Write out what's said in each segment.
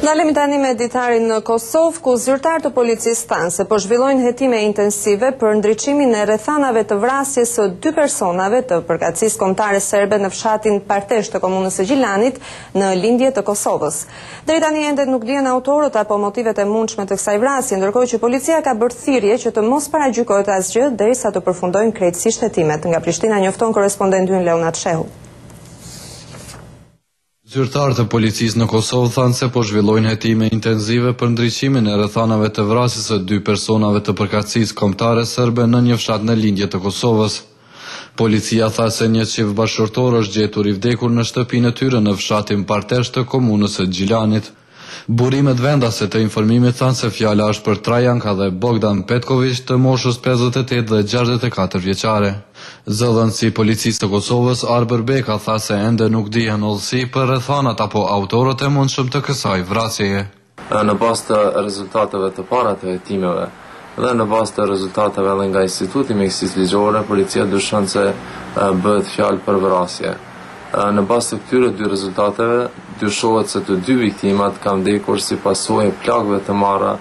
Ndalemi tani me ditarin në Kosovë, ku zyrtarë të policisë thanë se po zhvillojnë hetime intensive për ndriçimin e rrethanave të vrasjes së 2 personave të përkatësisë kombëtare serbe në fshatin Partesh të komunës së Gjilanit në lindje të Kosovës. Deri tani ende nuk dihen autorët apo motivet e mundshme të kësaj vrasje, ndërkohë që policia ka bërë thirrje që të mos paragjykohet asgjë derisa të përfundojnë krejtësisht hetimet. Nga Prishtina njofton korrespondenti ynë Leonat Shehu. Zyrtarët e policisë në Kosovë thanë se po zhvillojnë hetime intensive për ndriçimin e rrethanave të vrasjes së 2 personave të përkatësisë kombëtare serbe në një fshat në lindje të Kosovës. Policia tha se një çift bashkëtorë është gjetur i vdekur në shtëpinë e tyre në fshatin Partesh të komunës së Gjilanit. Burimet vendase të informimit thanë se fjala është për Trajanka dhe Bogdan Petković të moshës 58 dhe 64 vjeçare. Zëdhënësi policisë të Kosovës Arber Beka tha se ende nuk dihen hollësi për rrethanat apo autorët e mundshëm të kësaj vrasjeje. Në bazë të rezultateve të para të hetimeve dhe në bazë të rezultateve edhe nga Instituti Mjekësisë Ligjore, policia dyshon se bëhet fjalë për vrasje. Në bazë të këtyre 2 rezultateve, dyshohet se të 2 viktimat kanë vdekur si pasojë e plagëve të marra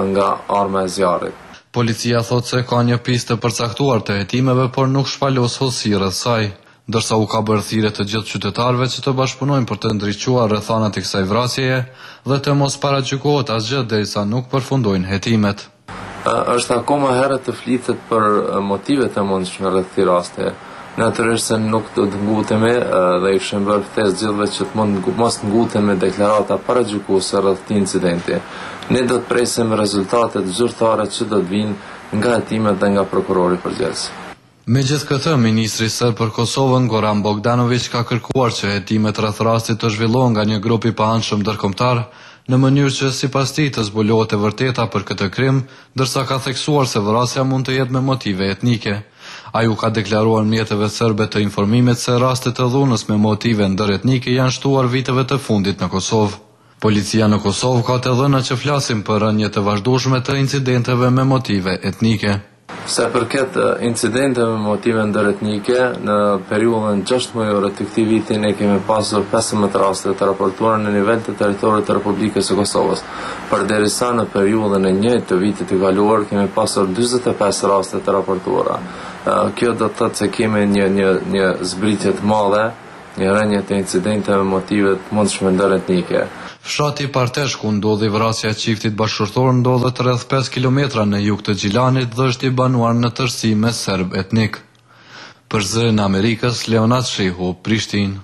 nga arma e zjarrit. Policia thot se ka një pistë të përcaktuar të hetimeve, por nuk shpalos hollësi rreth saj, ndërsa u ka bërë thirrje të gjithë qytetarëve që të bashkëpunojnë për të ndriçuar rrethanat e kësaj vrasjeje dhe të mos paragjykohet asgjë derisa nuk përfundojnë hetimet. Është akoma herët të flitet për motivet e mundshme rreth këtij rasti. Natyrisht se nuk do të ngutemi dhe i kishim bërë ftesë gjithëve që të mos ngutemi me deklarata paragjykuese rreth këtij incidenti. Ne do të presim rezultatet zyrtare që do të vinë nga hetimet dhe nga prokurori përgjithës. Megjithatë, ministri serb për Kosovën Goran Bogdanović ka kërkuar që hetimet rreth rastit të zhvillohen nga një grup i paanshëm ndërkombëtar në mënyrë që sipas tij të zbulohet e vërteta për këtë krim, ndërsa ka theksuar se vrasja mund të jetë me motive etnike. Ai u ka deklaruar mjeteve serbe të informimit se raste të dhunës me motive ndëretnike janë shtuar viteve të fundit në Kosovë. Policia në Kosovë ka të dhëna që flasin për rënje të vazhdueshme të incidenteve me motive etnike. Se përket incidenteve me motive ndëretnike, në periudhën 6 mujore të këtij viti ne kemi pasur 15 raste të raportuara në nivel të territorit të Republikës së Kosovës. Përderisa në periudhën e njëjtë të vitit të kaluar kemi pasur 45 raste të raportuara. Kjo do të thotë se kemi një zbritje të madhe, një rënje të incidenteve me motive të mundshme ndëretnike. Fshati Partesh ku ndodhi vrasja e çiftit bashkëtorë ndodhet rreth 5 kilometra në jug të Gjilanit dhe është i banuar në tërësi me serb etnik. Për Zërin e Amerikës, Leonat Shehu, Prishtinë.